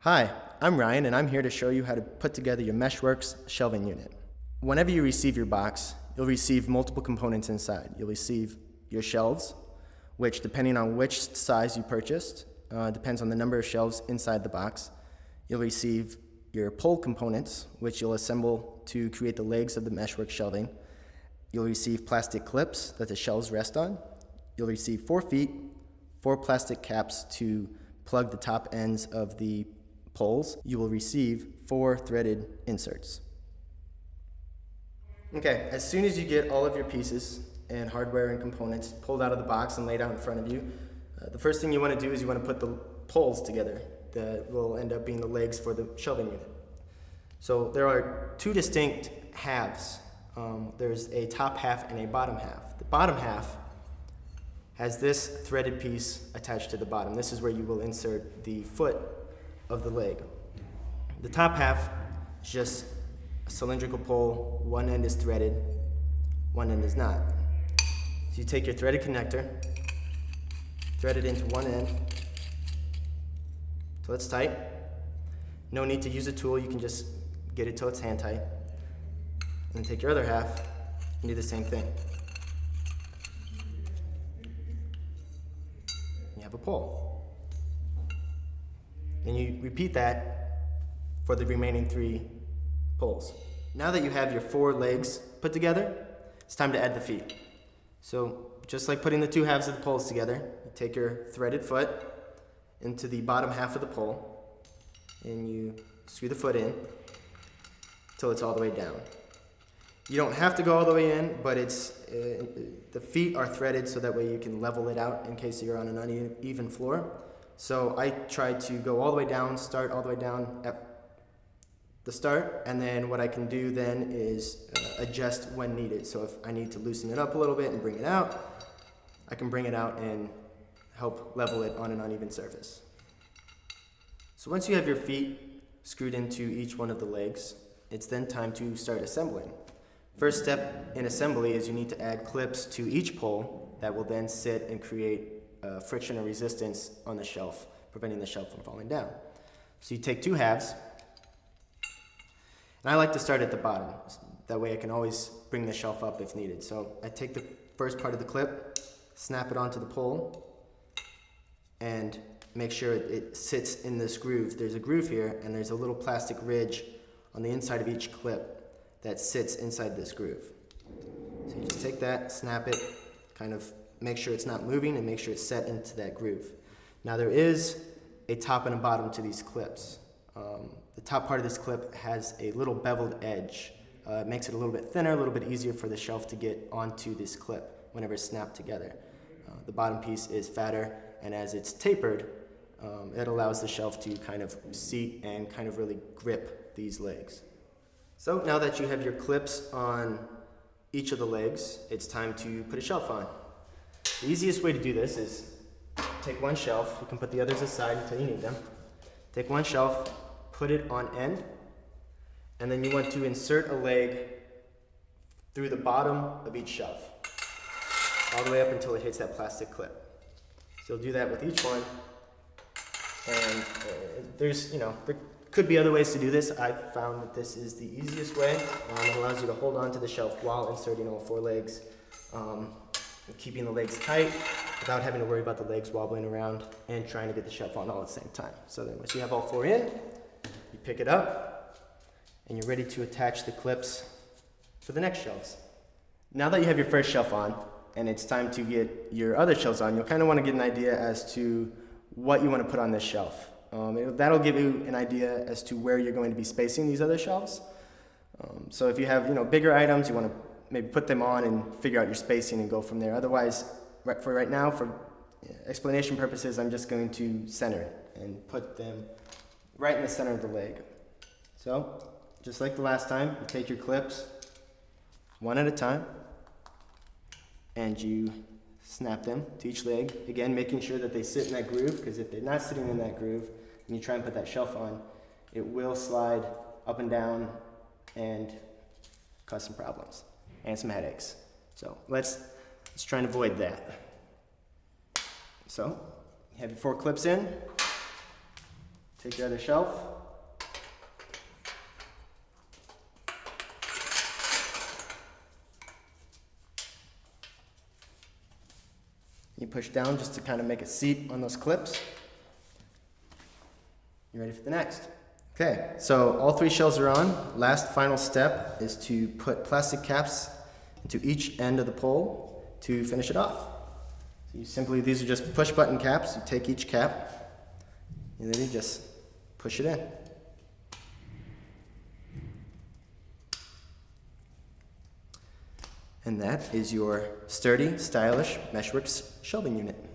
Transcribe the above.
Hi, I'm Ryan and I'm here to show you how to put together your Meshworks shelving unit. Whenever you receive your box, you'll receive multiple components inside. You'll receive your shelves, which depending on which size you purchased, depends on the number of shelves inside the box. You'll receive your pole components, which you'll assemble to create the legs of the Meshworks shelving. You'll receive plastic clips that the shelves rest on. You'll receive 4 feet, 4 plastic caps to plug the top ends of the poles. You will receive 4 threaded inserts. Okay, as soon as you get all of your pieces and hardware and components pulled out of the box and laid out in front of you, the first thing you want to do is you want to put the poles together that will end up being the legs for the shelving unit. So there are 2 distinct halves. There's a top half and a bottom half. The bottom half has this threaded piece attached to the bottom. This is where you will insert the foot of the leg. The top half is just a cylindrical pole. One end is threaded, one end is not. So you take your threaded connector, thread it into one end till it's tight. No need to use a tool, you can just get it till it's hand tight. And take your other half and do the same thing. You have a pole. And you repeat that for the remaining 3 poles. Now that you have your 4 legs put together, it's time to add the feet. So just like putting the 2 halves of the poles together, you take your threaded foot into the bottom half of the pole and you screw the foot in till it's all the way down. You don't have to go all the way in, but the feet are threaded so that way you can level it out in case you're on an uneven floor. So I try to go all the way down, start all the way down at the start, and then what I can do then is adjust when needed. So if I need to loosen it up a little bit and bring it out, I can bring it out and help level it on an uneven surface. So once you have your feet screwed into each one of the legs, it's then time to start assembling. First step in assembly is you need to add clips to each pole that will then sit and create friction or resistance on the shelf, preventing the shelf from falling down. So you take 2 halves, and I like to start at the bottom. That way I can always bring the shelf up if needed. So I take the first part of the clip, snap it onto the pole, and make sure it sits in this groove. There's a groove here, and there's a little plastic ridge on the inside of each clip that sits inside this groove. So you just take that, snap it, kind of make sure it's not moving and make sure it's set into that groove. Now there is a top and a bottom to these clips. The top part of this clip has a little beveled edge. It makes it a little bit thinner, a little bit easier for the shelf to get onto this clip whenever it's snapped together. The bottom piece is fatter, and as it's tapered, it allows the shelf to kind of seat and kind of really grip these legs. So now that you have your clips on each of the legs, it's time to put a shelf on. The easiest way to do this is take one shelf, you can put the others aside until you need them. Take one shelf, put it on end, and then you want to insert a leg through the bottom of each shelf, all the way up until it hits that plastic clip. So you'll do that with each one, and there could be other ways to do this. I've found that this is the easiest way. It allows you to hold on to the shelf while inserting all 4 legs, keeping the legs tight without having to worry about the legs wobbling around and trying to get the shelf on all at the same time. So then once you have all 4 in, you pick it up and you're ready to attach the clips for the next shelves. Now that you have your first shelf on and it's time to get your other shelves on, you'll kind of want to get an idea as to what you want to put on this shelf. That'll give you an idea as to where you're going to be spacing these other shelves. So if you have bigger items, you want to maybe put them on and figure out your spacing and go from there. Otherwise, for right now, for explanation purposes, I'm just going to center it and put them right in the center of the leg. So just like the last time, you take your clips one at a time and you snap them to each leg. Again, making sure that they sit in that groove, because if they're not sitting in that groove and you try and put that shelf on, it will slide up and down and cause some problems and some headaches. So let's try and avoid that. So you have your 4 clips in, Take your other shelf. You push down just to kind of make a seat on those clips. You're ready for the next. Okay, so all 3 shelves are on. Last final step is to put plastic caps into each end of the pole to finish it off. So you simply, these are just push button caps. You take each cap and then you just push it in. And that is your sturdy, stylish Meshworks shelving unit.